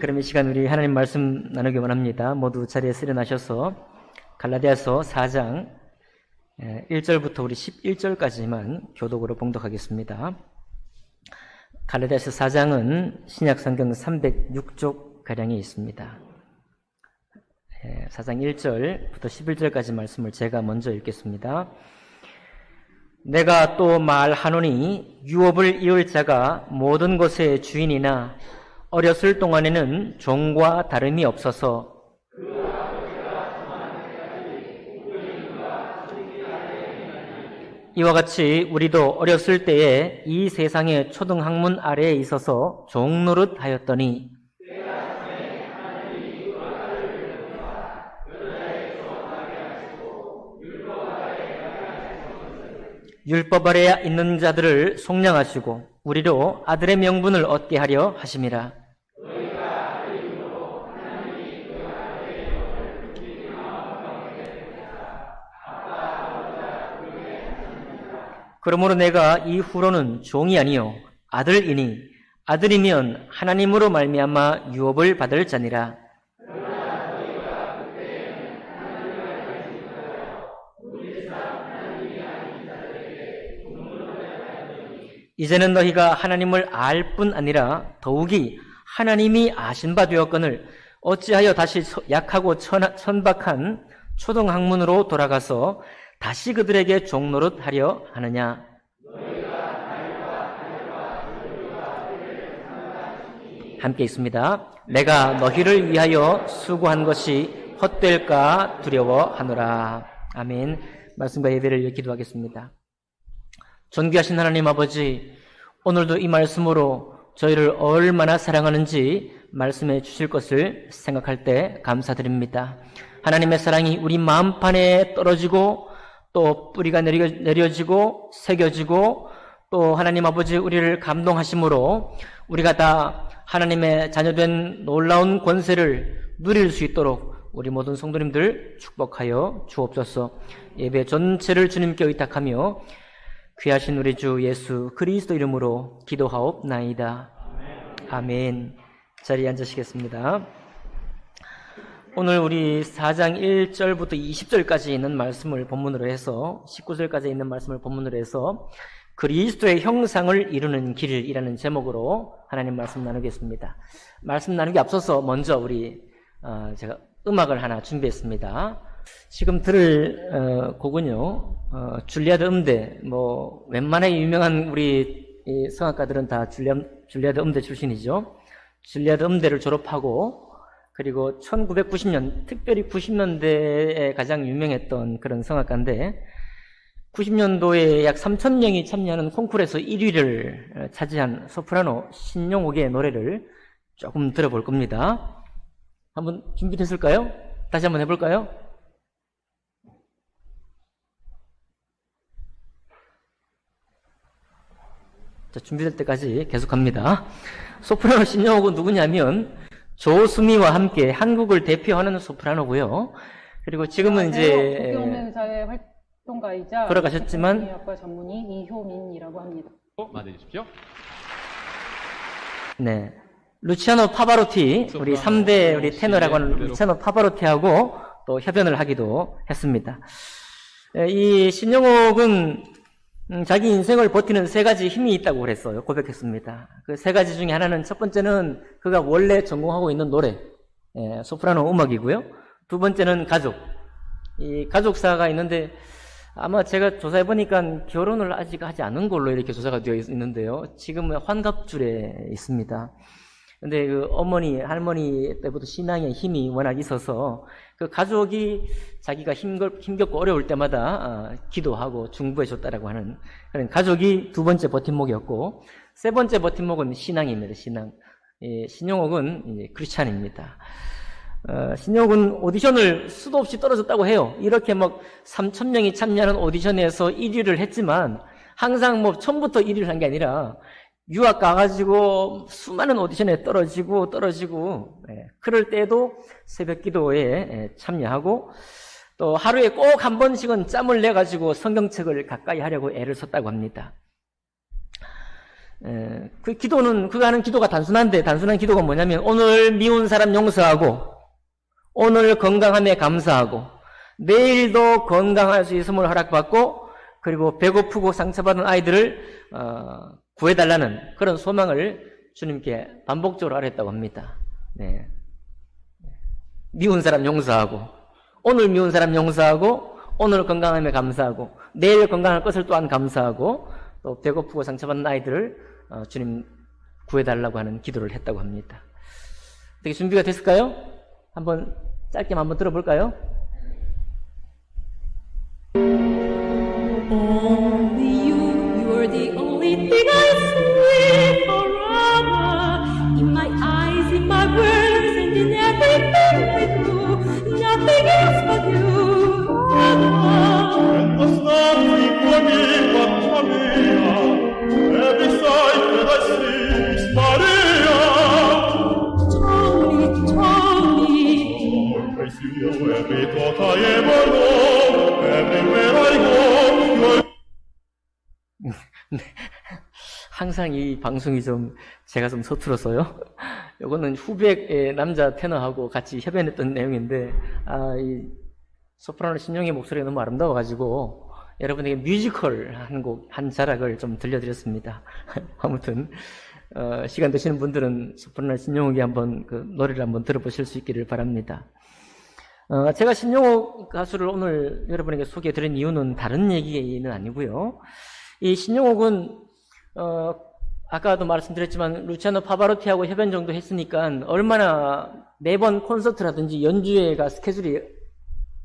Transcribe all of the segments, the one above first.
그럼 이 시간 우리 하나님 말씀 나누기 원합니다. 모두 자리에 일어나셔서 갈라디아서 4장 1절부터 우리 11절까지만 교독으로 봉독하겠습니다. 갈라디아서 4장은 신약 성경 306쪽 가량에 있습니다. 4장 1절부터 11절까지 말씀을 제가 먼저 읽겠습니다. 내가 또 말하노니 유업을 이을 자가 모든 것의 주인이나 어렸을 동안에는 종과 다름이 없어서 이와 같이 우리도 어렸을 때에 이 세상의 초등학문 아래에 있어서 종 노릇 하였더니 율법 아래 있는 자들을 속량하시고 우리로 아들의 명분을 얻게 하려 하심이라. 그러므로 내가 이후로는 종이 아니요 아들이니 아들이면 하나님으로 말미암아 유업을 받을 자니라. 이제는 너희가 하나님을 알 뿐 아니라 더욱이 하나님이 아신 바 되었거늘 어찌하여 다시 약하고 천박한 초등학문으로 돌아가서 다시 그들에게 종노릇 하려 하느냐. 함께 있습니다. 내가 너희를 위하여 수고한 것이 헛될까 두려워하노라. 아멘. 말씀과 예배를 기도하겠습니다. 존귀하신 하나님 아버지, 오늘도 이 말씀으로 저희를 얼마나 사랑하는지 말씀해 주실 것을 생각할 때 감사드립니다. 하나님의 사랑이 우리 마음판에 떨어지고 또 뿌리가 내려지고 새겨지고 또 하나님 아버지 우리를 감동하심으로 우리가 다 하나님의 자녀된 놀라운 권세를 누릴 수 있도록 우리 모든 성도님들 축복하여 주옵소서. 예배 전체를 주님께 의탁하며 귀하신 우리 주 예수 그리스도 이름으로 기도하옵나이다. 아멘. 자리에 앉으시겠습니다. 오늘 우리 4장 1절부터 20절까지 있는 말씀을 본문으로 해서 19절까지 있는 말씀을 본문으로 해서 그리스도의 형상을 이루는 길이라는 제목으로 하나님 말씀 나누겠습니다. 말씀 나누기 앞서서 먼저 제가 음악을 하나 준비했습니다. 지금 들을 곡은요, 줄리아드 음대, 웬만하게 유명한 우리 성악가들은 다 줄리아드 음대 출신이죠. 줄리아드 음대를 졸업하고, 그리고 1990년, 특별히 90년대에 가장 유명했던 그런 성악가인데, 90년도에 약 3,000명이 참여하는 콩쿠르에서 1위를 차지한 소프라노 신용옥의 노래를 조금 들어볼 겁니다. 한번 준비됐을까요? 다시 한번 해볼까요? 자, 준비될 때까지 계속합니다. 소프라노 신용옥은 누구냐면 조수미와 함께 한국을 대표하는 소프라노고요. 그리고 지금은 이제 국영맹사의 활동가이자 돌아가셨지만 학과 전문의 이효민이라고 합니다. 맞이해 주십시오. 네, 루치아노 파바로티, 우리 3대 우리 테너라고 하는 루치아노 파바로티하고 또 협연을 하기도 했습니다. 이 신용옥은 자기 인생을 버티는 3가지 힘이 있다고 그랬어요. 고백했습니다. 그 3가지 중에 하나는, 첫 번째는 그가 원래 전공하고 있는 노래, 소프라노 음악이고요. 두 번째는 가족. 이 가족사가 있는데 아마 제가 조사해보니까 결혼을 아직 하지 않은 걸로 이렇게 조사가 되어 있는데요. 지금은 환갑줄에 있습니다. 근데 그 어머니, 할머니 때부터 신앙의 힘이 워낙 있어서 그 가족이 자기가 힘겹고 어려울 때마다 기도하고 중보해줬다라고 하는 그런 가족이 두 번째 버팀목이었고, 세 번째 버팀목은 신앙입니다. 신앙. 신용옥은 이제 크리스찬입니다. 신용옥은 오디션을 수도 없이 떨어졌다고 해요. 이렇게 3,000명이 참여하는 오디션에서 1위를 했지만 항상 처음부터 1위를 한 게 아니라 유학 가가지고 수많은 오디션에 떨어지고 그럴 때에도 새벽 기도에 참여하고 또 하루에 꼭 한 번씩은 짬을 내가지고 성경책을 가까이 하려고 애를 썼다고 합니다. 그 기도는, 그가 하는 기도가 단순한데, 단순한 기도가 뭐냐면, 오늘 미운 사람 용서하고, 오늘 건강함에 감사하고, 내일도 건강할 수 있음을 허락받고, 그리고 배고프고 상처받은 아이들을 구해달라는 그런 소망을 주님께 반복적으로 하랬다고 합니다. 네. 미운 사람 용서하고, 오늘 미운 사람 용서하고, 오늘 건강함에 감사하고, 내일 건강할 것을 또한 감사하고, 또 배고프고 상처받는 아이들을 주님 구해달라고 하는 기도를 했다고 합니다. 어떻게 준비가 됐을까요? 한번 짧게 한번 들어볼까요? Only you, you're the only thing I see forever. In my eyes, in my words, and in everything I do. Nothing else but you. And the stars before me, but Maria. Every sight that I see is Maria. Tony, Tony. Lord, praise you, every thought I ever know, everywhere I go. 항상 이 방송이 제가 좀 서툴어서요. 요거는 후배의 남자 테너하고 같이 협연했던 내용인데, 이 소프라노 신용의 목소리가 너무 아름다워가지고, 여러분에게 뮤지컬 한 자락을 좀 들려드렸습니다. 아무튼, 시간 되시는 분들은 소프라노 신용욱이 한번 그 노래를 한번 들어보실 수 있기를 바랍니다. 제가 신용욱 가수를 오늘 여러분에게 소개해드린 이유는 다른 얘기는 아니고요. 이 신용욱은 아까도 말씀드렸지만 루치아노 파바로티하고 협연 정도 했으니까 얼마나 매번 콘서트라든지 연주회가 스케줄이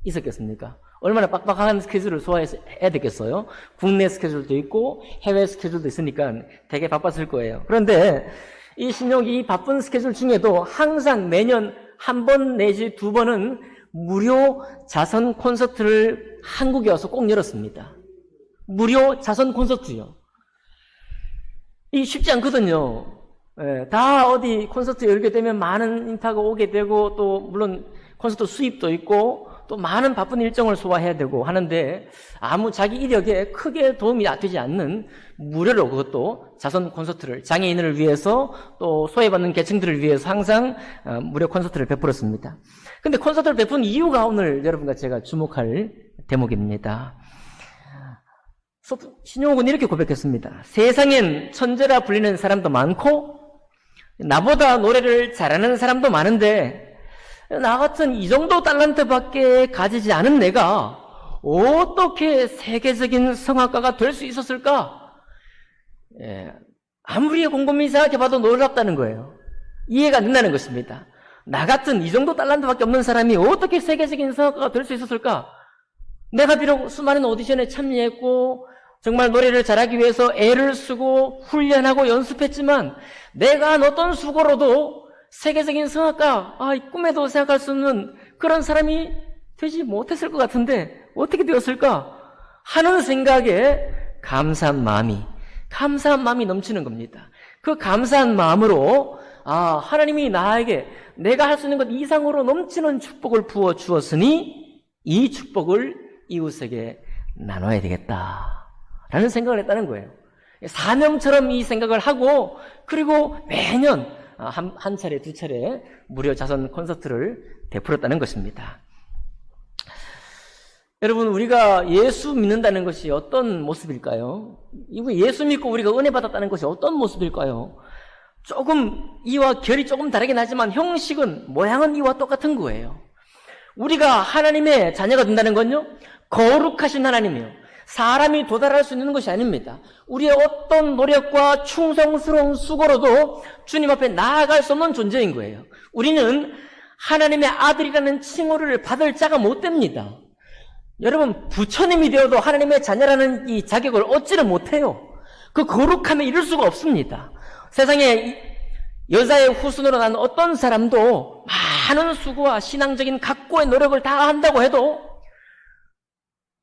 있었겠습니까? 얼마나 빡빡한 스케줄을 소화해서 해야 되겠어요? 국내 스케줄도 있고 해외 스케줄도 있으니까 되게 바빴을 거예요. 그런데 이 신용욱이 이 바쁜 스케줄 중에도 항상 매년 한 번 내지 두 번은 무료 자선 콘서트를 한국에 와서 꼭 열었습니다. 무료 자선 콘서트요. 이 쉽지 않거든요. 다 어디 콘서트 열게 되면 많은 인파가 오게 되고, 또 물론 콘서트 수입도 있고, 또 많은 바쁜 일정을 소화해야 되고 하는데, 아무 자기 이력에 크게 도움이 되지 않는 무료로 그것도 자선 콘서트를, 장애인을 위해서 또 소외받는 계층들을 위해서 항상 무료 콘서트를 베풀었습니다. 근데 콘서트를 베푼 이유가 오늘 여러분과 제가 주목할 대목입니다. 신용욱은 이렇게 고백했습니다. 세상엔 천재라 불리는 사람도 많고 나보다 노래를 잘하는 사람도 많은데 나 같은 이 정도 달란트밖에 가지지 않은 내가 어떻게 세계적인 성악가가 될 수 있었을까? 아무리 곰곰이 생각해봐도 놀랍다는 거예요. 이해가 안 된다는 것입니다. 나 같은 이 정도 달란트밖에 없는 사람이 어떻게 세계적인 성악가가 될 수 있었을까? 내가 비록 수많은 오디션에 참여했고 정말 노래를 잘하기 위해서 애를 쓰고 훈련하고 연습했지만 내가 한 어떤 수고로도 세계적인 성악가, 꿈에도 생각할 수 없는 그런 사람이 되지 못했을 것 같은데 어떻게 되었을까 하는 생각에 감사한 마음이 넘치는 겁니다. 그 감사한 마음으로 하나님이 나에게 내가 할 수 있는 것 이상으로 넘치는 축복을 부어 주었으니 이 축복을 이웃에게 나눠야 되겠다 라는 생각을 했다는 거예요. 사명처럼 이 생각을 하고 그리고 매년 한 차례 두 차례 무료 자선 콘서트를 베풀었다는 것입니다. 여러분, 우리가 예수 믿는다는 것이 어떤 모습일까요? 예수 믿고 우리가 은혜 받았다는 것이 어떤 모습일까요? 조금 이와 결이 조금 다르긴 하지만 형식은 모양은 이와 똑같은 거예요. 우리가 하나님의 자녀가 된다는 건요, 거룩하신 하나님이요, 사람이 도달할 수 있는 것이 아닙니다. 우리의 어떤 노력과 충성스러운 수고로도 주님 앞에 나아갈 수 없는 존재인 거예요. 우리는 하나님의 아들이라는 칭호를 받을 자가 못 됩니다. 여러분, 부처님이 되어도 하나님의 자녀라는 이 자격을 얻지를 못해요. 그 거룩함에 이를 수가 없습니다. 세상에 여자의 후손으로 난 어떤 사람도 많은 수고와 신앙적인 각고의 노력을 다 한다고 해도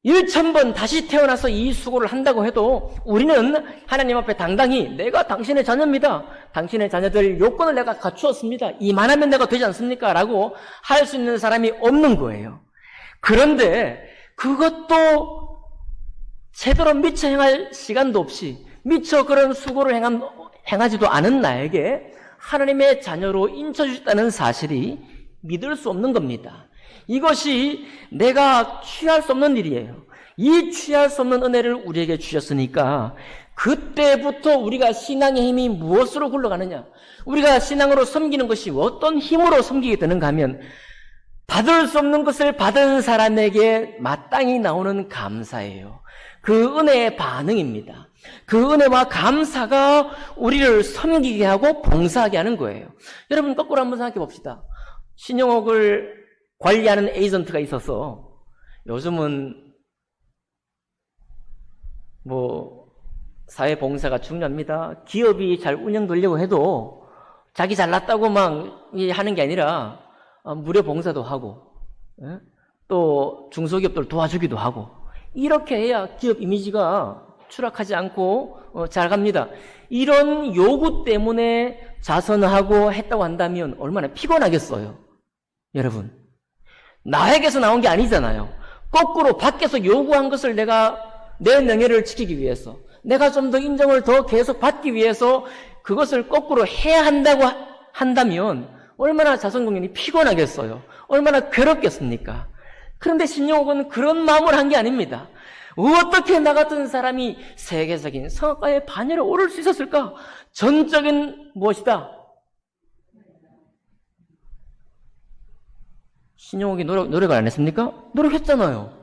1000번 다시 태어나서 이 수고를 한다고 해도 우리는 하나님 앞에 당당히 내가 당신의 자녀입니다. 당신의 자녀들 요건을 내가 갖추었습니다. 이만하면 내가 되지 않습니까? 라고 할 수 있는 사람이 없는 거예요. 그런데 그것도 제대로 미처 행할 시간도 없이 미처 그런 수고를 행하지도 않은 나에게 하나님의 자녀로 인쳐주셨다는 사실이 믿을 수 없는 겁니다. 이것이 내가 취할 수 없는 일이에요. 이 취할 수 없는 은혜를 우리에게 주셨으니까 그때부터 우리가 신앙의 힘이 무엇으로 굴러가느냐, 우리가 신앙으로 섬기는 것이 어떤 힘으로 섬기게 되는가 하면 받을 수 없는 것을 받은 사람에게 마땅히 나오는 감사예요. 그 은혜의 반응입니다. 그 은혜와 감사가 우리를 섬기게 하고 봉사하게 하는 거예요. 여러분 거꾸로 한번 생각해 봅시다. 신용옥을 관리하는 에이전트가 있어서 요즘은 사회봉사가 중요합니다. 기업이 잘 운영되려고 해도 자기 잘났다고 막 하는 게 아니라 무료 봉사도 하고 또 중소기업들 도와주기도 하고 이렇게 해야 기업 이미지가 추락하지 않고 잘 갑니다. 이런 요구 때문에 자선하고 했다고 한다면 얼마나 피곤하겠어요. 여러분, 나에게서 나온 게 아니잖아요. 거꾸로 밖에서 요구한 것을 내가 내 명예를 지키기 위해서, 내가 좀 더 인정을 더 계속 받기 위해서 그것을 거꾸로 해야 한다고 한다면 얼마나 자선공연이 피곤하겠어요. 얼마나 괴롭겠습니까? 그런데 신용옥은 그런 마음을 한 게 아닙니다. 어떻게 나 같은 사람이 세계적인 성악가의 반열에 오를 수 있었을까? 전적인 무엇이다? 신용옥이 노력을 안 했습니까? 노력했잖아요.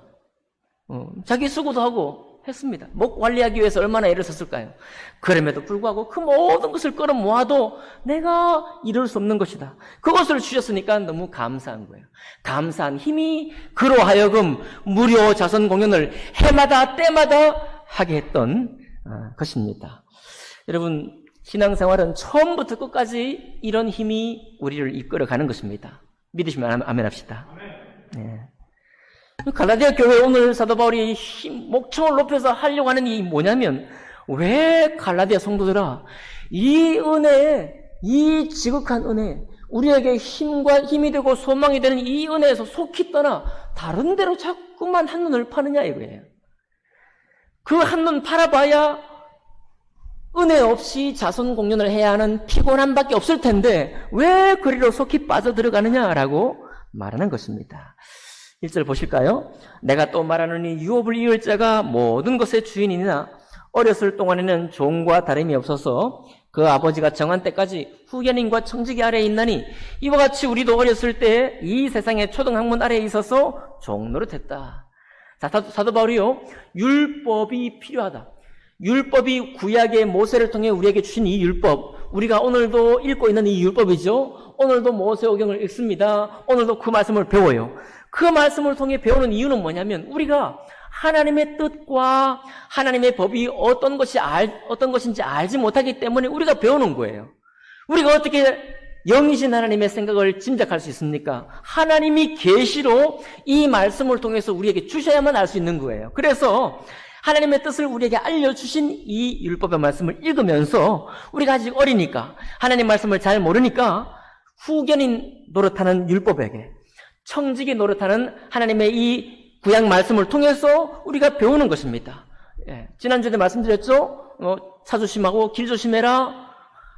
자기 수고도 하고 했습니다. 목 관리하기 위해서 얼마나 애를 썼을까요? 그럼에도 불구하고 그 모든 것을 끌어모아도 내가 이룰 수 없는 것이다. 그것을 주셨으니까 너무 감사한 거예요. 감사한 힘이 그로 하여금 무료 자선 공연을 해마다 때마다 하게 했던 것입니다. 여러분, 신앙생활은 처음부터 끝까지 이런 힘이 우리를 이끌어가는 것입니다. 믿으시면 아멘 합시다. 네. 갈라디아 교회 오늘 사도 바울이 목청을 높여서 하려고 하는 이 뭐냐면, 왜 갈라디아 성도들아, 이 은혜, 이 지극한 은혜, 우리에게 힘이 되고 소망이 되는 이 은혜에서 속히 떠나 다른 데로 자꾸만 한눈을 파느냐 이거예요. 그 한눈 팔아봐야 은혜 없이 자선 공연을 해야 하는 피곤함밖에 없을 텐데 왜 그리로 속히 빠져들어가느냐라고 말하는 것입니다. 1절 보실까요? 내가 또 말하노니 유업을 이을 자가 모든 것의 주인이나 어렸을 동안에는 종과 다름이 없어서 그 아버지가 정한 때까지 후견인과 청지기 아래에 있나니 이와 같이 우리도 어렸을 때 이 세상의 초등학문 아래에 있어서 종노릇했다. 자, 사도 바울이요, 율법이 필요하다. 율법이 구약의 모세를 통해 우리에게 주신 이 율법, 우리가 오늘도 읽고 있는 이 율법이죠. 오늘도 모세오경을 읽습니다. 오늘도 그 말씀을 배워요. 그 말씀을 통해 배우는 이유는 뭐냐면 우리가 하나님의 뜻과 하나님의 법이 어떤 것인지 알지 못하기 때문에 우리가 배우는 거예요. 우리가 어떻게 영이신 하나님의 생각을 짐작할 수 있습니까? 하나님이 계시로 이 말씀을 통해서 우리에게 주셔야만 알 수 있는 거예요. 그래서 하나님의 뜻을 우리에게 알려주신 이 율법의 말씀을 읽으면서 우리가 아직 어리니까, 하나님 말씀을 잘 모르니까 후견인 노릇하는 율법에게, 청지기 노릇하는 하나님의 이 구약 말씀을 통해서 우리가 배우는 것입니다. 지난주에 말씀드렸죠? 차조심하고 길조심해라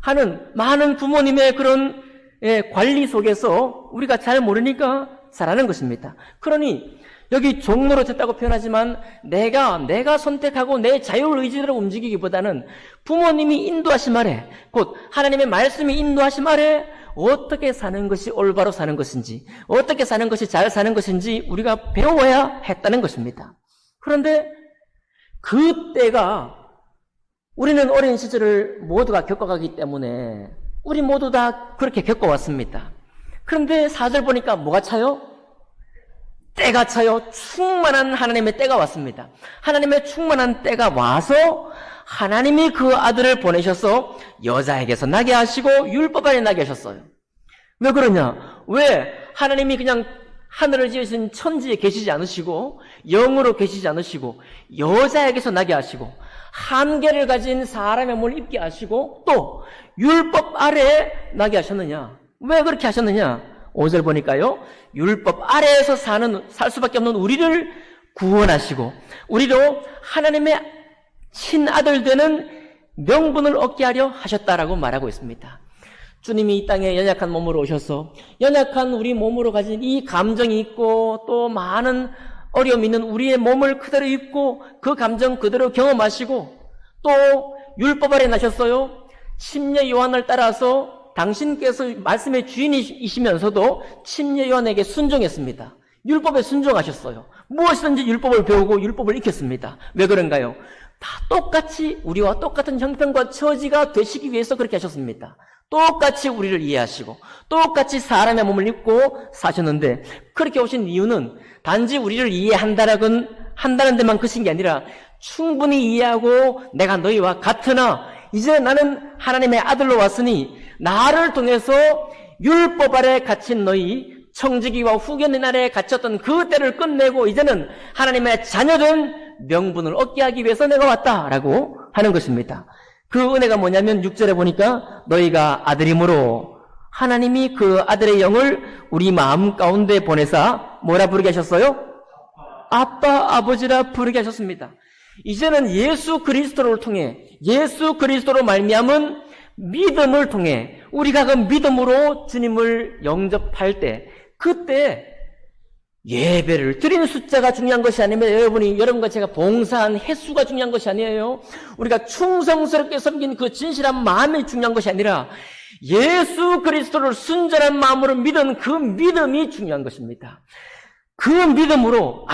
하는 많은 부모님의 그런 관리 속에서 우리가 잘 모르니까 잘하는 것입니다. 그러니 여기 종노릇했다고 표현하지만 내가 선택하고 내 자율의지대로 움직이기보다는 부모님이 인도하심 아래, 곧 하나님의 말씀이 인도하심 아래 어떻게 사는 것이 올바로 사는 것인지, 어떻게 사는 것이 잘 사는 것인지 우리가 배워야 했다는 것입니다. 그런데 그때가, 우리는 어린 시절을 모두가 겪어가기 때문에 우리 모두 다 그렇게 겪어왔습니다. 그런데 4절 보니까 뭐가 차요? 때가 차요. 충만한 하나님의 때가 왔습니다. 하나님의 충만한 때가 와서 하나님이 그 아들을 보내셔서 여자에게서 나게 하시고 율법 아래 나게 하셨어요. 왜 그러냐? 왜 하나님이 그냥 하늘을 지으신 천지에 계시지 않으시고 영으로 계시지 않으시고 여자에게서 나게 하시고 한계를 가진 사람의 몸을 입게 하시고 또 율법 아래에 나게 하셨느냐? 왜 그렇게 하셨느냐? 5절 보니까요, 율법 아래에서 살 수밖에 없는 우리를 구원하시고 우리로 하나님의 친아들 되는 명분을 얻게 하려 하셨다라고 말하고 있습니다. 주님이 이 땅에 연약한 몸으로 오셔서 연약한 우리 몸으로 가진 이 감정이 있고 또 많은 어려움이 있는 우리의 몸을 그대로 입고 그 감정 그대로 경험하시고 또 율법 아래 나셨어요. 침례 요한을 따라서 당신께서 말씀의 주인이시면서도 침례 요한에게 순종했습니다. 율법에 순종하셨어요. 무엇이든지 율법을 배우고 율법을 익혔습니다. 왜 그런가요? 다 똑같이 우리와 똑같은 형편과 처지가 되시기 위해서 그렇게 하셨습니다. 똑같이 우리를 이해하시고 똑같이 사람의 몸을 입고 사셨는데 그렇게 오신 이유는 단지 우리를 이해한다는 데만 그친 게 아니라 충분히 이해하고 내가 너희와 같으나 이제 나는 하나님의 아들로 왔으니 나를 통해서 율법 아래 갇힌 너희 청지기와 후견의 날에 갇혔던 그 때를 끝내고 이제는 하나님의 자녀된 명분을 얻게 하기 위해서 내가 왔다라고 하는 것입니다. 그 은혜가 뭐냐면 6절에 보니까 너희가 아들이므로 하나님이 그 아들의 영을 우리 마음 가운데 보내사 뭐라 부르게 하셨어요? 아빠, 아버지라 부르게 하셨습니다. 이제는 예수 그리스도를 통해 예수 그리스도로 말미암은 믿음을 통해 우리가 그 믿음으로 주님을 영접할 때 그때 예배를 드리는 숫자가 중요한 것이 아니면 여러분과 제가 봉사한 횟수가 중요한 것이 아니에요. 우리가 충성스럽게 섬긴 그 진실한 마음이 중요한 것이 아니라 예수 그리스도를 순전한 마음으로 믿은 그 믿음이 중요한 것입니다. 그 믿음으로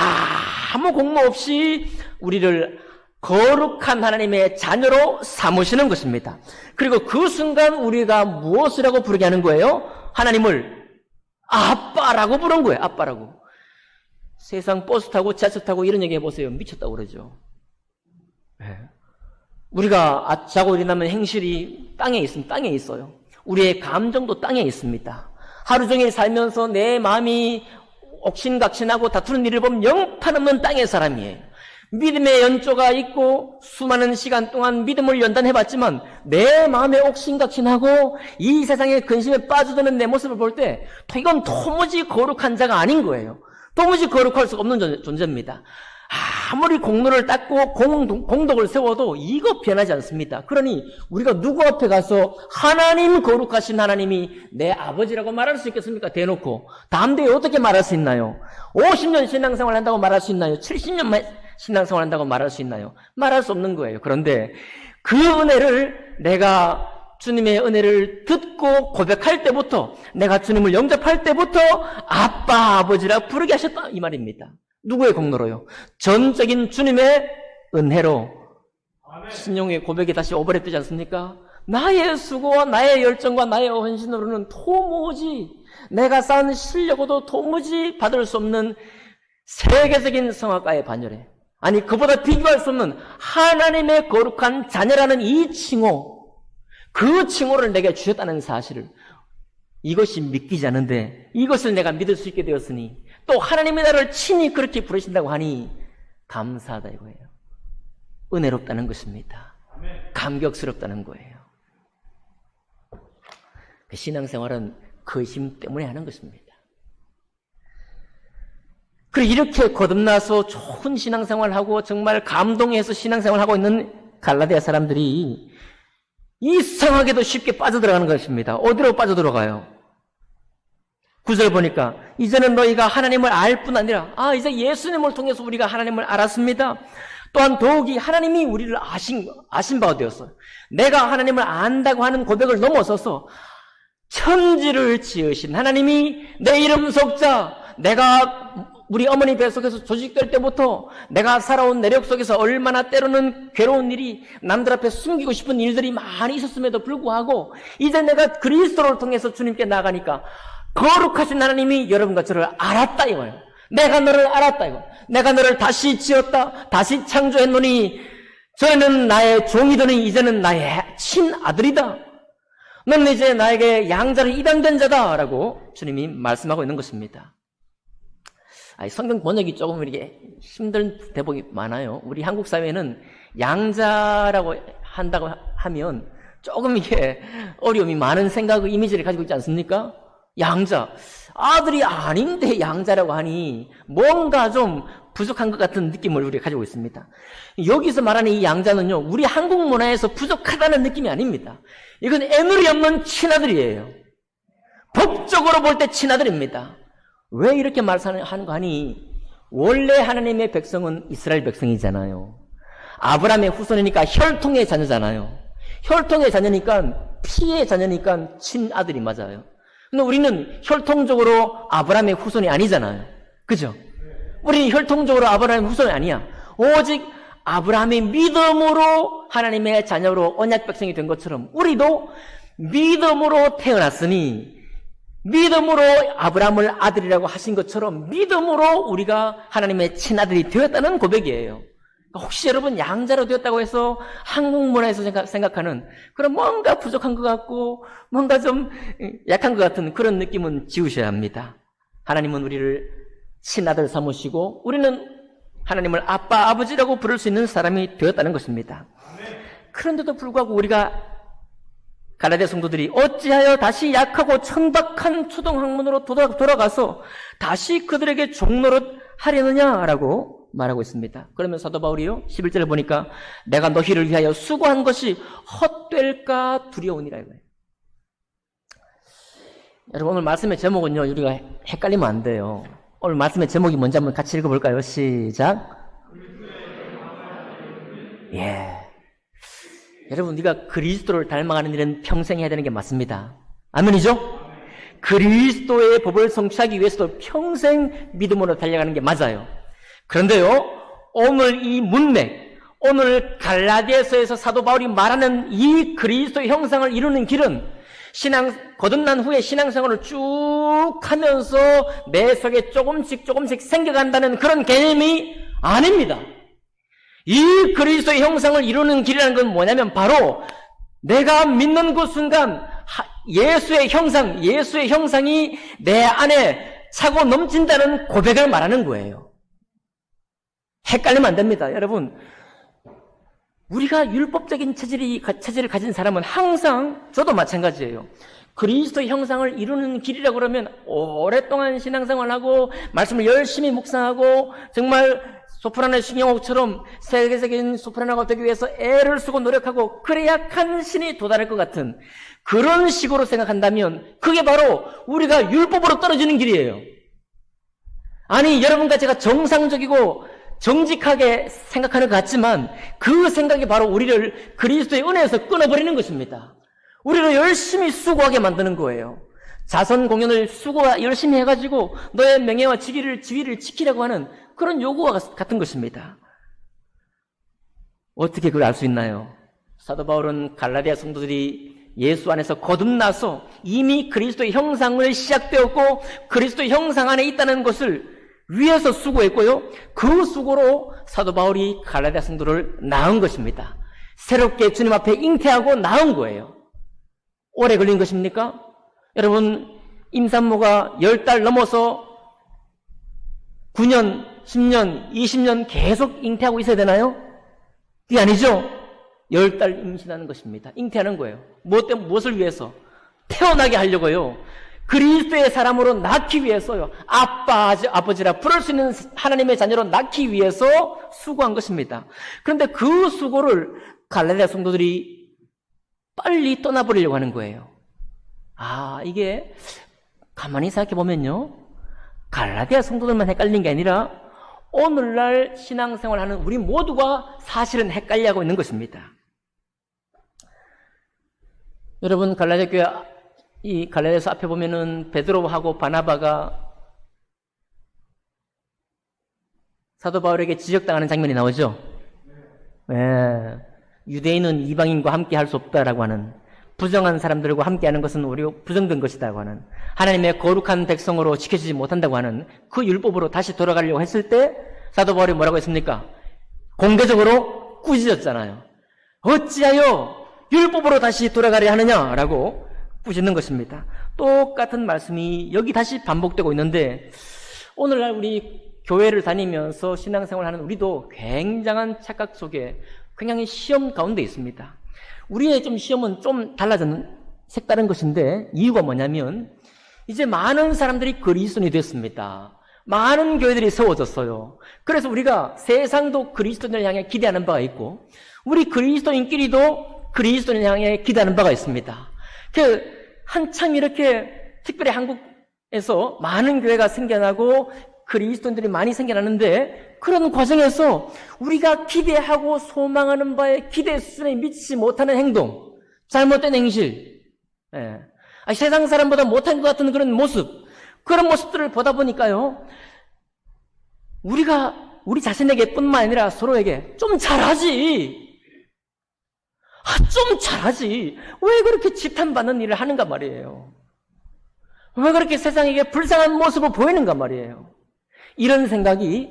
아무 공모 없이 우리를 거룩한 하나님의 자녀로 삼으시는 것입니다. 그리고 그 순간 우리가 무엇을 하고 부르게 하는 거예요? 하나님을 아빠라고 부른 거예요. 아빠라고. 세상 버스 타고 지하철 타고 이런 얘기 해보세요. 미쳤다고 그러죠. 네. 우리가 자고 일어나면 행실이 땅에 있습니다. 땅에 있어요. 우리의 감정도 땅에 있습니다. 하루 종일 살면서 내 마음이 옥신각신하고 다투는 일을 보면 영판없는 땅의 사람이에요. 믿음의 연조가 있고 수많은 시간 동안 믿음을 연단해봤지만 내 마음에 옥신각신하고 이 세상의 근심에 빠져드는 내 모습을 볼 때 이건 도무지 거룩한 자가 아닌 거예요. 도무지 거룩할 수가 없는 존재입니다. 아무리 공로를 닦고 공덕을 세워도 이거 변하지 않습니다. 그러니 우리가 누구 앞에 가서 하나님 거룩하신 하나님이 내 아버지라고 말할 수 있겠습니까? 대놓고. 담대히 어떻게 말할 수 있나요? 50년 신앙생활 한다고 말할 수 있나요? 70년 신앙생활 한다고 말할 수 있나요? 말할 수 없는 거예요. 그런데 그 은혜를 내가 주님의 은혜를 듣고 고백할 때부터 내가 주님을 영접할 때부터 아빠 아버지라 부르게 하셨다 이 말입니다. 누구의 공로로요? 전적인 주님의 은혜로. 신용의 고백이 다시 오버랩 되지 않습니까? 나의 수고와 나의 열정과 나의 헌신으로는 도무지 내가 쌓은 실력으로도 도무지 받을 수 없는 세계적인 성악가의 반열에 아니 그보다 비교할 수 없는 하나님의 거룩한 자녀라는 이 칭호 그 칭호를 내게 주셨다는 사실을 이것이 믿기지 않은데 이것을 내가 믿을 수 있게 되었으니 또 하나님이 나를 친히 그렇게 부르신다고 하니 감사하다 이거예요. 은혜롭다는 것입니다. 감격스럽다는 거예요. 신앙생활은 그 힘 때문에 하는 것입니다. 그리고 이렇게 거듭나서 좋은 신앙생활하고 정말 감동해서 신앙생활하고 있는 갈라디아 사람들이 이상하게도 쉽게 빠져들어가는 것입니다. 어디로 빠져들어가요? 9절 보니까 이제는 너희가 하나님을 알 뿐 아니라 이제 예수님을 통해서 우리가 하나님을 알았습니다. 또한 더욱이 하나님이 우리를 아신 바가 되었어요. 내가 하나님을 안다고 하는 고백을 넘어서서 천지를 지으신 하나님이 내 이름 속자 내가 우리 어머니 뱃속에서 조직될 때부터 내가 살아온 내력 속에서 얼마나 때로는 괴로운 일이 남들 앞에 숨기고 싶은 일들이 많이 있었음에도 불구하고 이제 내가 그리스도를 통해서 주님께 나가니까 거룩하신 하나님이 여러분과 저를 알았다 이거예요. 내가 너를 알았다 이거. 내가 너를 다시 지었다. 다시 창조했노니 전에는 나의 종이더니 이제는 나의 친아들이다. 너는 이제 나에게 양자를 입양된 자다라고 주님이 말씀하고 있는 것입니다. 성경 번역이 조금 이렇게 힘든 대목이 많아요. 우리 한국 사회는 양자라고 한다고 하면 조금 이게 어려움이 많은 생각, 이미지를 가지고 있지 않습니까? 양자. 아들이 아닌데 양자라고 하니 뭔가 좀 부족한 것 같은 느낌을 우리가 가지고 있습니다. 여기서 말하는 이 양자는요, 우리 한국 문화에서 부족하다는 느낌이 아닙니다. 이건 애누리 없는 친아들이에요. 법적으로 볼 때 친아들입니다. 왜 이렇게 말하는 거 하니? 원래 하나님의 백성은 이스라엘 백성이잖아요. 아브라함의 후손이니까 혈통의 자녀잖아요. 혈통의 자녀니까, 피의 자녀니까 친아들이 맞아요. 근데 우리는 혈통적으로 아브라함의 후손이 아니잖아요. 그죠? 우리는 혈통적으로 아브라함의 후손이 아니야. 오직 아브라함의 믿음으로 하나님의 자녀로 언약 백성이 된 것처럼 우리도 믿음으로 태어났으니, 믿음으로 아브라함을 아들이라고 하신 것처럼 믿음으로 우리가 하나님의 친아들이 되었다는 고백이에요. 혹시 여러분 양자로 되었다고 해서 한국 문화에서 생각하는 그런 뭔가 부족한 것 같고 뭔가 좀 약한 것 같은 그런 느낌은 지우셔야 합니다. 하나님은 우리를 친아들 삼으시고 우리는 하나님을 아빠, 아버지라고 부를 수 있는 사람이 되었다는 것입니다. 그런데도 불구하고 우리가 갈라디아 성도들이 어찌하여 다시 약하고 천박한 초등학문으로 돌아가서 다시 그들에게 종노릇 하려느냐라고 말하고 있습니다. 그러면 사도 바울이요 11절을 보니까 내가 너희를 위하여 수고한 것이 헛될까 두려우니라 이거예요. 여러분 오늘 말씀의 제목은요 우리가 헷갈리면 안 돼요. 오늘 말씀의 제목이 뭔지 한번 같이 읽어볼까요? 시작. 예. 여러분 우리가 그리스도를 닮아가는 일은 평생 해야 되는 게 맞습니다. 아멘이죠? 그리스도의 법을 성취하기 위해서도 평생 믿음으로 달려가는 게 맞아요. 그런데요, 오늘 이 문맥, 오늘 갈라디아서에서 사도 바울이 말하는 이 그리스도의 형상을 이루는 길은 거듭난 후에 신앙생활을 쭉 하면서 내 속에 조금씩 생겨간다는 그런 개념이 아닙니다. 이 그리스도의 형상을 이루는 길이라는 건 뭐냐면 바로 내가 믿는 그 순간 예수의 형상이 내 안에 차고 넘친다는 고백을 말하는 거예요. 헷갈리면 안 됩니다. 여러분, 우리가 율법적인 체질을 가진 사람은 항상, 저도 마찬가지예요. 그리스도의 형상을 이루는 길이라고 그러면 오랫동안 신앙생활하고 말씀을 열심히 묵상하고 정말 소프라노 신영옥처럼 세계적인 소프라노가 되기 위해서 애를 쓰고 노력하고 그래야 간신히 도달할 것 같은 그런 식으로 생각한다면 그게 바로 우리가 율법으로 떨어지는 길이에요. 아니, 여러분과 제가 정상적이고 정직하게 생각하는 것 같지만 그 생각이 바로 우리를 그리스도의 은혜에서 끊어버리는 것입니다. 우리를 열심히 수고하게 만드는 거예요. 자선 공연을 열심히 해가지고 너의 명예와 지위를 지키려고 하는 그런 요구와 같은 것입니다. 어떻게 그걸 알 수 있나요? 사도 바울은 갈라디아 성도들이 예수 안에서 거듭나서 이미 그리스도의 형상을 시작되었고 그리스도의 형상 안에 있다는 것을 위해서 수고했고요. 그 수고로 사도 바울이 갈라디아 성도를 낳은 것입니다. 새롭게 주님 앞에 잉태하고 낳은 거예요. 오래 걸린 것입니까? 여러분, 임산모가 10달 넘어서 9년, 10년, 20년 계속 잉태하고 있어야 되나요? 그게 아니죠. 10달 임신하는 것입니다. 잉태하는 거예요. 무엇을 위해서? 태어나게 하려고요. 그리스도의 사람으로 낳기 위해서요. 아빠, 아버지라 부를 수 있는 하나님의 자녀로 낳기 위해서 수고한 것입니다. 그런데 그 수고를 갈라디아 성도들이 빨리 떠나버리려고 하는 거예요. 이게 가만히 생각해 보면요. 갈라디아 성도들만 헷갈리는 게 아니라 오늘날 신앙생활하는 우리 모두가 사실은 헷갈려하고 있는 것입니다. 여러분, 갈라디아 교회 이 갈라디아서 앞에 보면은 베드로하고 바나바가 사도 바울에게 지적당하는 장면이 나오죠. 네. 유대인은 이방인과 함께 할 수 없다라고 하는, 부정한 사람들과 함께하는 것은 오히려 부정된 것이라고 하는, 하나님의 거룩한 백성으로 지켜지지 못한다고 하는 그 율법으로 다시 돌아가려고 했을 때 사도 바울이 뭐라고 했습니까? 공개적으로 꾸짖었잖아요. 어찌하여 율법으로 다시 돌아가려 하느냐라고 꾸짖는 것입니다. 똑같은 말씀이 여기 다시 반복되고 있는데 오늘날 우리 교회를 다니면서 신앙생활하는 우리도 굉장한 착각 속에 굉장히 시험 가운데 있습니다. 우리의 시험은 좀 달라진 색다른 것인데 이유가 뭐냐면 이제 많은 사람들이 그리스도인이 됐습니다. 많은 교회들이 세워졌어요. 그래서 우리가 세상도 그리스도인을 향해 기대하는 바가 있고 우리 그리스도인끼리도 그리스도인을 향해 기대하는 바가 있습니다. 한참 이렇게 특별히 한국에서 많은 교회가 생겨나고 그리스도인들이 많이 생겨나는데 그런 과정에서 우리가 기대하고 소망하는 바에 기대 수준에 미치지 못하는 행동, 잘못된 행실, 세상 사람보다 못한 것 같은 그런 모습, 그런 모습들을 보다 보니까요, 우리 자신에게 뿐만 아니라 서로에게 좀 잘하지. 좀 잘하지. 왜 그렇게 지탄받는 일을 하는가 말이에요. 왜 그렇게 세상에게 불쌍한 모습을 보이는가 말이에요. 이런 생각이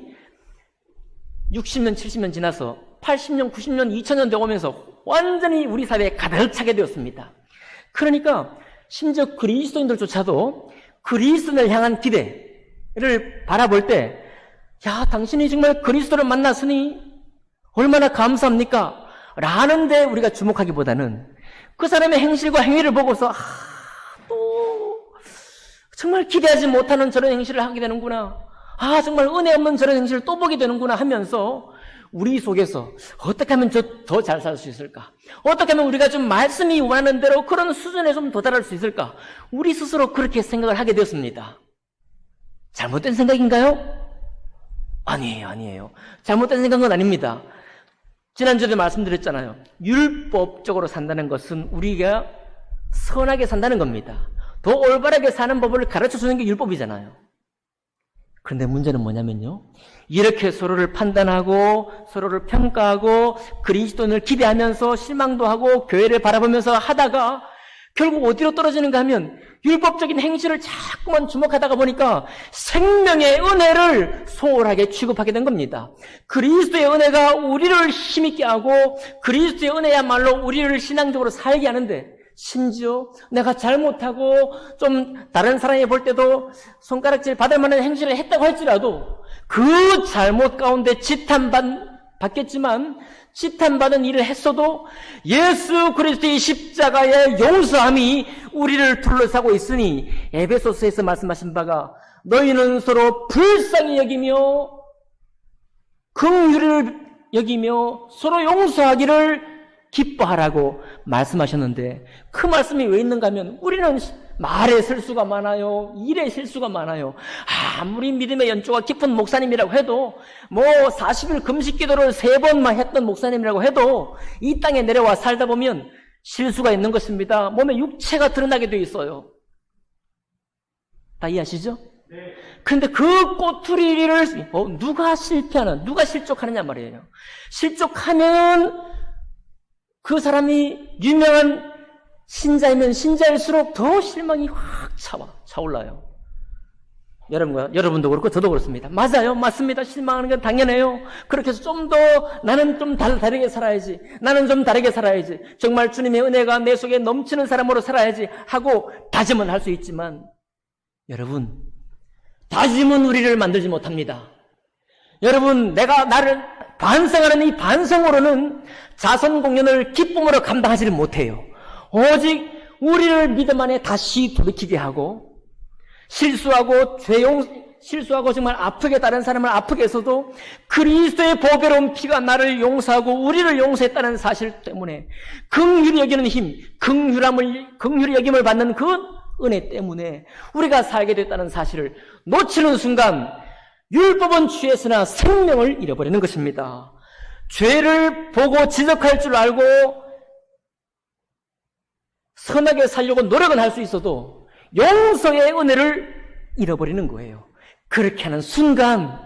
60년, 70년 지나서 80년, 90년, 2000년 되어 오면서 완전히 우리 사회에 가득 차게 되었습니다. 그러니까 심지어 그리스도인들조차도 그리스도인을 향한 기대를 바라볼 때 야, 당신이 정말 그리스도를 만났으니 얼마나 감사합니까? 라는데 우리가 주목하기보다는 그 사람의 행실과 행위를 보고서 또 정말 기대하지 못하는 저런 행실을 하게 되는구나. 정말 은혜 없는 저런 행실을 또 보게 되는구나 하면서 우리 속에서 어떻게 하면 더 잘 살 수 있을까? 어떻게 하면 우리가 좀 말씀이 원하는 대로 그런 수준에 좀 도달할 수 있을까? 우리 스스로 그렇게 생각을 하게 되었습니다. 잘못된 생각인가요? 아니에요. 잘못된 생각은 아닙니다. 지난주에도 말씀드렸잖아요. 율법적으로 산다는 것은 우리가 선하게 산다는 겁니다. 더 올바르게 사는 법을 가르쳐주는 게 율법이잖아요. 그런데 문제는 뭐냐면요, 이렇게 서로를 판단하고 서로를 평가하고 그리스도인을 기대하면서 실망도 하고 교회를 바라보면서 하다가 결국 어디로 떨어지는가 하면 율법적인 행실을 자꾸만 주목하다가 보니까 생명의 은혜를 소홀하게 취급하게 된 겁니다. 그리스도의 은혜가 우리를 힘있게 하고 그리스도의 은혜야말로 우리를 신앙적으로 살게 하는데, 심지어 내가 잘못하고 좀 다른 사람이 볼 때도 손가락질 받을 만한 행실을 했다고 할지라도 그 잘못 가운데 지탄받겠지만 지탄받은 일을 했어도 예수 그리스도의 십자가의 용서함이 우리를 둘러싸고 있으니 에베소서에서 말씀하신 바가 너희는 서로 불쌍히 여기며 긍휼을 여기며 서로 용서하기를 기뻐하라고 말씀하셨는데, 그 말씀이 왜 있는가 하면 우리는 말에 실수가 많아요. 일에 실수가 많아요. 아무리 믿음의 연조가 깊은 목사님이라고 해도 40일 금식 기도를 3번만 했던 목사님이라고 해도 이 땅에 내려와 살다 보면 실수가 있는 것입니다. 몸에 육체가 드러나게 되어 있어요. 다 이해하시죠? 네. 근데 그 꼬투리를 누가 실족하느냐 말이에요. 실족하면 그 사람이 유명한 신자이면 신자일수록 더 실망이 확 차올라요. 여러분도 그렇고 저도 그렇습니다. 맞아요. 맞습니다. 실망하는 건 당연해요. 그렇게 해서 좀 더 나는 좀 다르게 살아야지. 나는 좀 다르게 살아야지. 정말 주님의 은혜가 내 속에 넘치는 사람으로 살아야지 하고 다짐은 할 수 있지만, 여러분, 다짐은 우리를 만들지 못합니다. 여러분, 내가 나를 반성하는 이 반성으로는 자선 공연을 기쁨으로 감당하지를 못해요. 오직 우리를 믿음 안에 다시 돌이키게 하고, 실수하고 정말 아프게 다른 사람을 아프게 해서도 그리스도의 보배로운 피가 나를 용서하고 우리를 용서했다는 사실 때문에 긍휼히 여기는 힘, 긍휼히 여김을 받는 그 은혜 때문에 우리가 살게 됐다는 사실을 놓치는 순간 율법은 취했으나 생명을 잃어버리는 것입니다. 죄를 보고 지적할 줄 알고 선하게 살려고 노력은 할 수 있어도 용서의 은혜를 잃어버리는 거예요. 그렇게 하는 순간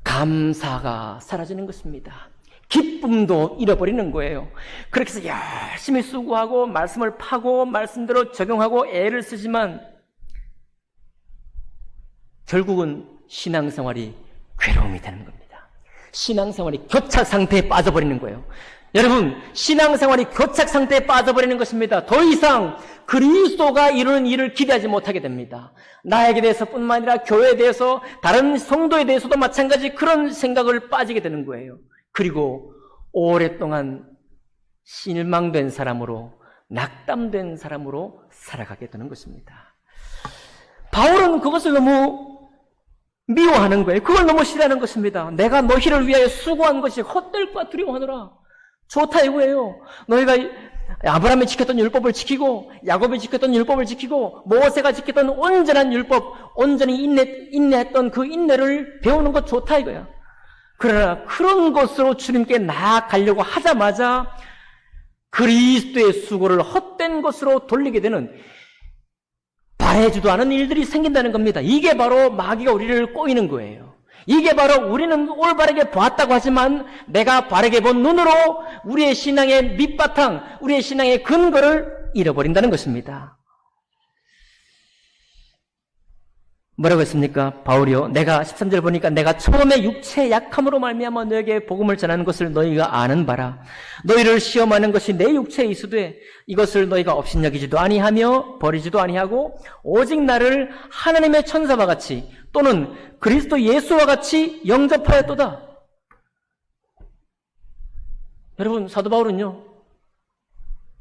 감사가 사라지는 것입니다. 기쁨도 잃어버리는 거예요. 그렇게 해서 열심히 수고하고 말씀을 파고 말씀대로 적용하고 애를 쓰지만 결국은 신앙생활이 괴로움이 되는 겁니다. 신앙생활이 교착 상태에 빠져버리는 거예요. 여러분, 신앙생활이 교착 상태에 빠져버리는 것입니다. 더 이상 그리스도가 이루는 일을 기대하지 못하게 됩니다. 나에게 대해서뿐만 아니라 교회에 대해서 다른 성도에 대해서도 마찬가지 그런 생각을 빠지게 되는 거예요. 그리고 오랫동안 실망된 사람으로, 낙담된 사람으로 살아가게 되는 것입니다. 바울이 바울은 그것을 너무 미워하는 거예요. 그걸 너무 싫어하는 것입니다. 내가 너희를 위하여 수고한 것이 헛될까 두려워하노라. 좋다 이거예요. 너희가 아브라함이 지켰던 율법을 지키고 야곱이 지켰던 율법을 지키고 모세가 지켰던 온전한 율법, 온전히 인내했던 그 인내를 배우는 것 좋다 이거야. 그러나 그런 것으로 주님께 나아가려고 하자마자 그리스도의 수고를 헛된 것으로 돌리게 되는 바래지도 않은 일들이 생긴다는 겁니다. 이게 바로 마귀가 우리를 꼬이는 거예요. 이게 바로 우리는 올바르게 보았다고 하지만 내가 바르게 본 눈으로 우리의 신앙의 밑바탕, 우리의 신앙의 근거를 잃어버린다는 것입니다. 뭐라고 했습니까? 바울이요. 내가 13절 보니까 내가 처음에 육체의 약함으로 말미암아 너에게 복음을 전하는 것을 너희가 아는 바라. 너희를 시험하는 것이 내 육체에 있으되 이것을 너희가 업신여기지도 아니하며 버리지도 아니하고 오직 나를 하나님의 천사와 같이 또는 그리스도 예수와 같이 영접하였도다. 여러분, 사도 바울은요.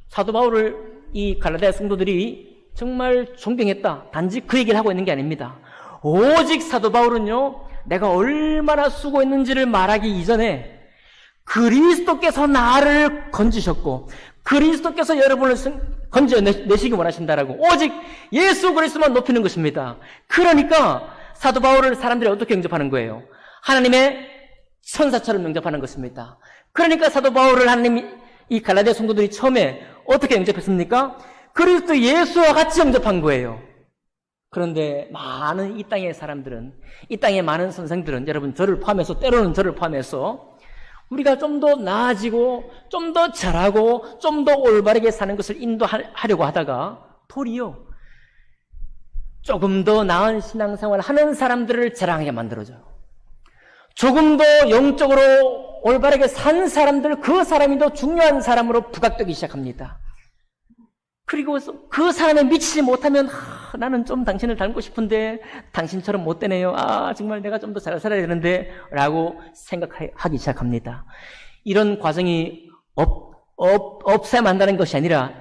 사도 바울을 이 갈라디아 성도들이 정말 존경했다. 단지 그 얘기를 하고 있는 게 아닙니다. 오직 사도 바울은요, 내가 얼마나 수고했는지를 말하기 이전에 그리스도께서 나를 건지셨고 그리스도께서 여러분을 건져내시기 원하신다라고 오직 예수 그리스도만 높이는 것입니다. 그러니까 사도 바울을 사람들이 어떻게 영접하는 거예요? 하나님의 천사처럼 영접하는 것입니다. 그러니까 사도 바울을 하나님이 이 갈라디아 성도들이 처음에 어떻게 영접했습니까? 그리스도 예수와 같이 영접한 거예요. 그런데 많은 이 땅의 사람들은, 이 땅의 많은 선생들은, 여러분 저를 포함해서, 때로는 저를 포함해서 우리가 좀 더 나아지고 좀 더 잘하고 좀 더 올바르게 사는 것을 인도하려고 하다가 도리어 조금 더 나은 신앙생활을 하는 사람들을 자랑하게 만들어줘요. 조금 더 영적으로 올바르게 산 사람들, 그 사람이 더 중요한 사람으로 부각되기 시작합니다. 그리고 그 사람에 미치지 못하면 나는 좀 당신을 닮고 싶은데 당신처럼 못 되네요. 정말 내가 좀 더 잘 살아야 되는데 라고 생각하기 시작합니다. 이런 과정이 없어야만 한다는 것이 아니라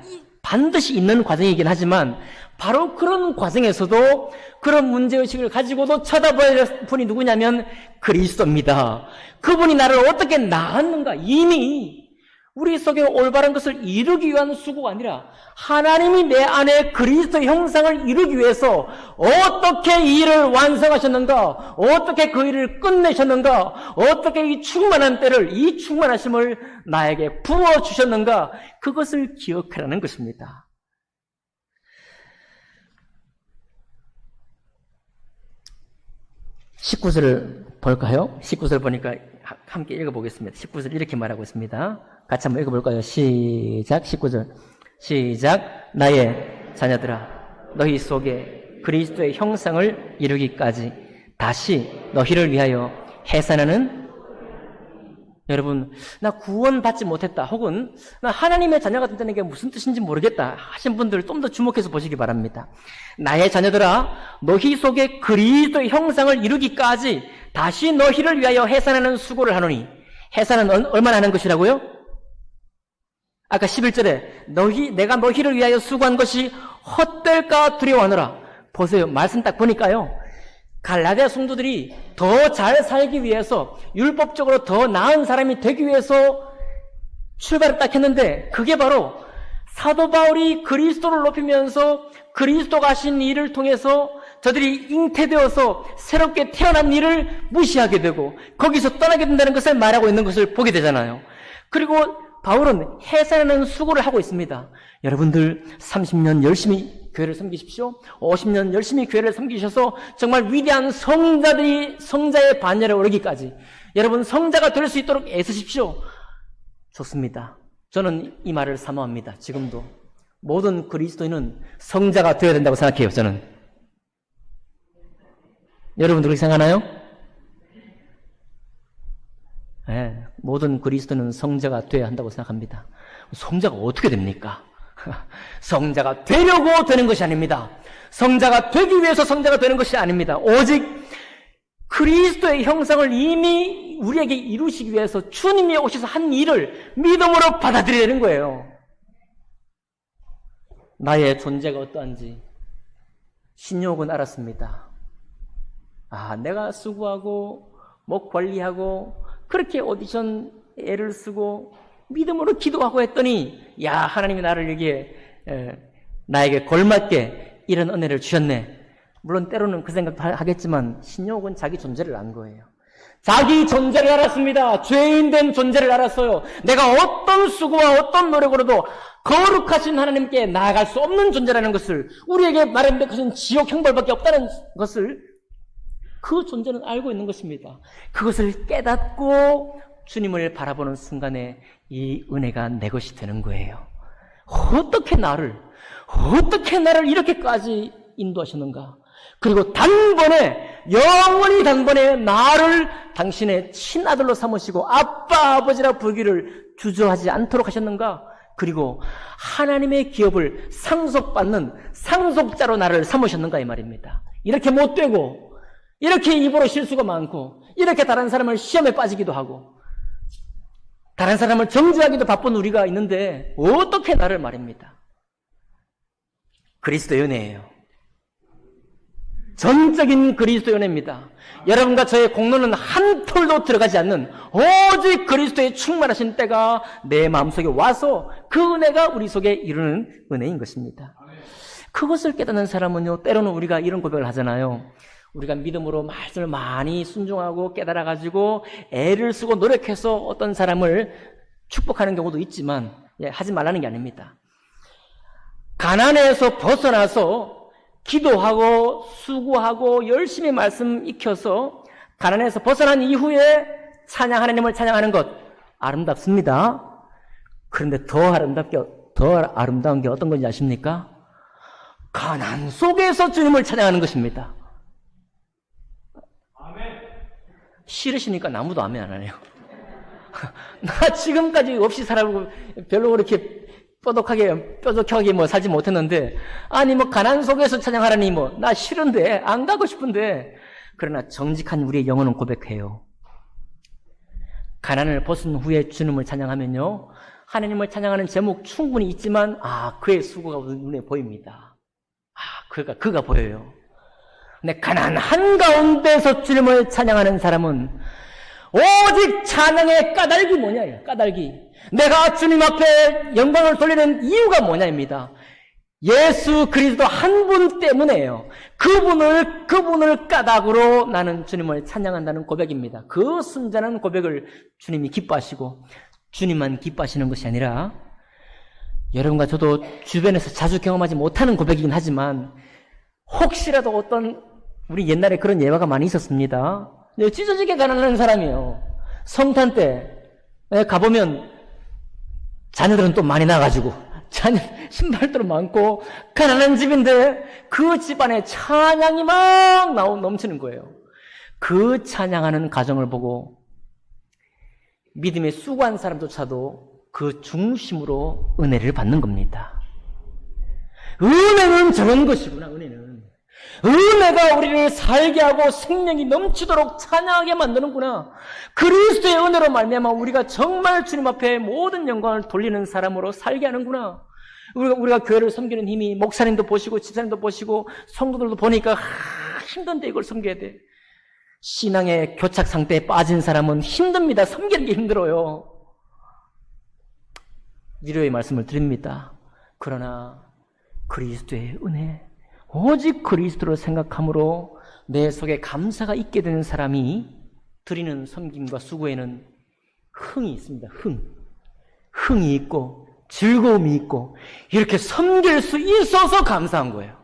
반드시 있는 과정이긴 하지만 바로 그런 과정에서도 그런 문제의식을 가지고도 쳐다봐야 할 분이 누구냐면 그리스도입니다. 그분이 나를 어떻게 낳았는가, 이미 우리 속에 올바른 것을 이루기 위한 수고가 아니라 하나님이 내 안에 그리스도 형상을 이루기 위해서 어떻게 이 일을 완성하셨는가, 어떻게 그 일을 끝내셨는가, 어떻게 이 충만한 때를, 이 충만하심을 나에게 부어주셨는가, 그것을 기억하라는 것입니다. (19절을) 볼까요? 19절 보니까 함께 읽어보겠습니다. 19절 이렇게 말하고 있습니다. 같이 한번 읽어볼까요? 시작. 19절 시작. 나의 자녀들아, 너희 속에 그리스도의 형상을 이루기까지 다시 너희를 위하여 해산하는, 여러분, 나 구원받지 못했다, 혹은 나 하나님의 자녀가 된다는 게 무슨 뜻인지 모르겠다 하신 분들 좀 더 주목해서 보시기 바랍니다. 나의 자녀들아, 너희 속에 그리스도의 형상을 이루기까지 다시 너희를 위하여 해산하는 수고를 하노니, 해산은 얼마나 하는 것이라고요? 아까 11절에 내가 너희를 위하여 수고한 것이 헛될까 두려워하노라. 보세요. 말씀 딱 보니까요, 갈라디아 성도들이 더 잘 살기 위해서, 율법적으로 더 나은 사람이 되기 위해서 출발을 딱 했는데, 그게 바로 사도 바울이 그리스도를 높이면서 그리스도가 하신 일을 통해서 저들이 잉태되어서 새롭게 태어난 일을 무시하게 되고 거기서 떠나게 된다는 것을 말하고 있는 것을 보게 되잖아요. 그리고 바울은 해산하는 수고를 하고 있습니다. 여러분들 30년 열심히 교회를 섬기십시오. 50년 열심히 교회를 섬기셔서 정말 위대한 성자의 반열에 오르기까지 여러분 성자가 될 수 있도록 애쓰십시오. 좋습니다. 저는 이 말을 사모합니다. 지금도 모든 그리스도인은 성자가 되어야 된다고 생각해요. 저는. 여러분들 그렇게 생각하나요? 네, 모든 그리스도는 성자가 되어야 한다고 생각합니다. 성자가 어떻게 됩니까? 성자가 되려고 되는 것이 아닙니다. 성자가 되기 위해서 성자가 되는 것이 아닙니다. 오직 그리스도의 형상을 이미 우리에게 이루시기 위해서 주님이 오셔서 한 일을 믿음으로 받아들여야 되는 거예요. 나의 존재가 어떠한지, 신용옥은 알았습니다. 아, 내가 수고하고 목 관리하고 그렇게 오디션 애를 쓰고 믿음으로 기도하고 했더니 야, 하나님이 나를 여기에 나에게 걸맞게 이런 은혜를 주셨네. 물론 때로는 그 생각도 하겠지만 신용옥은 자기 존재를 안 거예요. 자기 존재를 알았습니다. 죄인된 존재를 알았어요. 내가 어떤 수고와 어떤 노력으로도 거룩하신 하나님께 나아갈 수 없는 존재라는 것을, 우리에게 마련된 것은 지옥 형벌밖에 없다는 것을, 그 존재는 알고 있는 것입니다. 그것을 깨닫고 주님을 바라보는 순간에 이 은혜가 내 것이 되는 거예요. 어떻게 나를 이렇게까지 인도하셨는가? 그리고 단번에, 영원히 단번에 나를 당신의 친아들로 삼으시고 아빠, 아버지라 부르기를 주저하지 않도록 하셨는가? 그리고 하나님의 기업을 상속받는 상속자로 나를 삼으셨는가? 이 말입니다. 이렇게 못되고, 이렇게 입으로 실수가 많고, 이렇게 다른 사람을 시험에 빠지기도 하고, 다른 사람을 정죄하기도 바쁜 우리가 있는데 어떻게 나를 말입니다. 그리스도의 은혜예요. 전적인 그리스도의 은혜입니다. 여러분과 저의 공로는 한 톨도 들어가지 않는 오직 그리스도의 충만하신 때가 내 마음속에 와서 그 은혜가 우리 속에 이루는 은혜인 것입니다. 그것을 깨닫는 사람은요, 때로는 우리가 이런 고백을 하잖아요. 우리가 믿음으로 말씀을 많이 순종하고 깨달아가지고 애를 쓰고 노력해서 어떤 사람을 축복하는 경우도 있지만, 하지 말라는 게 아닙니다. 가난에서 벗어나서 기도하고 수고하고 열심히 말씀 익혀서 가난에서 벗어난 이후에 하나님을 찬양하는 것 아름답습니다. 그런데 더 아름다운 게 어떤 건지 아십니까? 가난 속에서 주님을 찬양하는 것입니다. 싫으시니까 아무도 아멘 안 하네요. 나 지금까지 없이 살아보고 별로 그렇게 뾰족하게 살지 못했는데, 아니 가난 속에서 찬양하라니 나 싫은데, 안 가고 싶은데. 그러나 정직한 우리의 영혼은 고백해요. 가난을 벗은 후에 주님을 찬양하면요, 하나님을 찬양하는 제목 충분히 있지만 그의 수고가 눈에 보입니다. 그가 보여요. 근데 가난 한가운데서 주님을 찬양하는 사람은 오직 찬양의 까닭이 뭐냐예요. 까닭이. 내가 주님 앞에 영광을 돌리는 이유가 뭐냐입니다. 예수 그리스도 한 분 때문에요. 그분을 까닭으로 나는 주님을 찬양한다는 고백입니다. 그 순전한 고백을 주님이 기뻐하시고, 주님만 기뻐하시는 것이 아니라 여러분과 저도 주변에서 자주 경험하지 못하는 고백이긴 하지만, 혹시라도 우리 옛날에 그런 예화가 많이 있었습니다. 찢어지게 가난한 사람이에요. 성탄 때 가보면 자녀들은 또 많이 나가지고 신발도 많고 가난한 집인데 그 집안에 찬양이 막 넘치는 거예요. 그 찬양하는 가정을 보고 믿음에 수고한 사람조차도 그 중심으로 은혜를 받는 겁니다. 은혜는 저런 것이구나. 은혜가 우리를 살게 하고 생명이 넘치도록 찬양하게 만드는구나. 그리스도의 은혜로 말미암아 우리가 정말 주님 앞에 모든 영광을 돌리는 사람으로 살게 하는구나. 우리가 교회를 섬기는 힘이, 목사님도 보시고 집사님도 보시고 성도들도 보니까 힘든데 이걸 섬겨야 돼. 신앙의 교착 상태에 빠진 사람은 힘듭니다. 섬기는 게 힘들어요. 위로의 말씀을 드립니다. 그러나 그리스도의 은혜, 오직 그리스도를 생각함으로 내 속에 감사가 있게 되는 사람이 드리는 섬김과 수고에는 흥이 있습니다. 흥이 있고 즐거움이 있고 이렇게 섬길 수 있어서 감사한 거예요.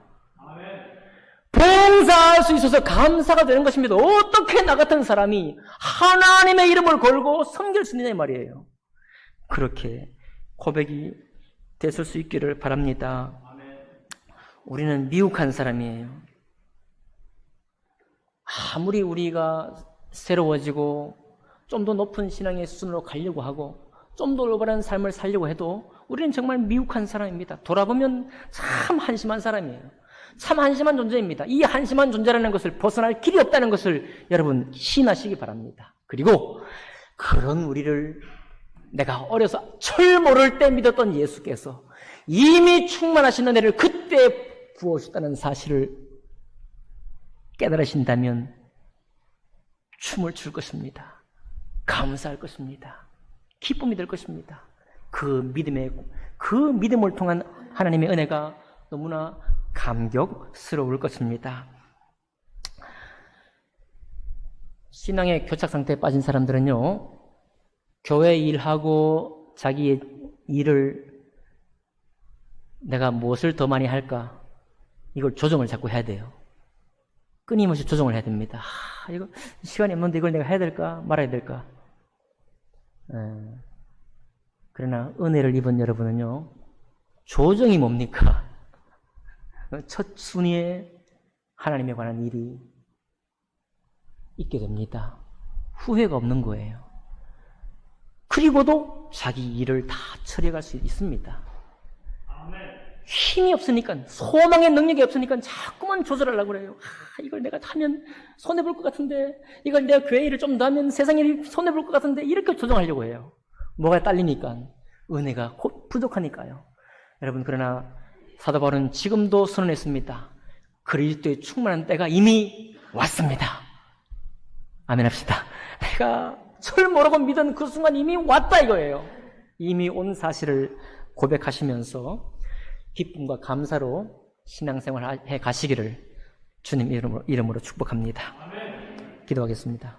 봉사할 수 있어서 감사가 되는 것입니다. 어떻게 나 같은 사람이 하나님의 이름을 걸고 섬길 수 있느냐 이 말이에요. 그렇게 고백이 됐을 수 있기를 바랍니다. 우리는 미혹한 사람이에요. 아무리 우리가 새로워지고 좀 더 높은 신앙의 수준으로 가려고 하고 좀 더 올바른 삶을 살려고 해도 우리는 정말 미혹한 사람입니다. 돌아보면 참 한심한 사람이에요. 참 한심한 존재입니다. 이 한심한 존재라는 것을 벗어날 길이 없다는 것을 여러분 신하시기 바랍니다. 그리고 그런 우리를 내가 어려서 철 모를 때 믿었던 예수께서 이미 충만하신 은혜를 그때 부어주셨다는 사실을 깨달으신다면 춤을 출 것입니다. 감사할 것입니다. 기쁨이 될 것입니다. 그 믿음을 통한 하나님의 은혜가 너무나 감격스러울 것입니다. 신앙의 교착 상태에 빠진 사람들은요, 교회 일하고 자기 일을 내가 무엇을 더 많이 할까? 이걸 조정을 자꾸 해야 돼요. 끊임없이 조정을 해야 됩니다. 이거 시간이 없는데 이걸 내가 해야 될까? 말아야 될까? 그러나 은혜를 입은 여러분은요, 조정이 뭡니까? 첫 순위에 하나님에 관한 일이 있게 됩니다. 후회가 없는 거예요. 그리고도 자기 일을 다 처리할 수 있습니다. 힘이 없으니까, 소망의 능력이 없으니까 자꾸만 조절하려고 그래요. 이걸 내가 하면 손해볼 것 같은데, 이걸 내가 교회 일을 좀 더 하면 세상 일이 손해볼 것 같은데, 이렇게 조정하려고 해요. 뭐가 딸리니까, 은혜가 부족하니까요. 여러분, 그러나 사도 바울은 지금도 선언했습니다. 그리스도의 충만한 때가 이미 왔습니다. 아멘 합시다. 내가 절 모르고 믿은 그 순간 이미 왔다 이거예요. 이미 온 사실을 고백하시면서 기쁨과 감사로 신앙생활 해 가시기를 주님 이름으로 축복합니다. 기도하겠습니다.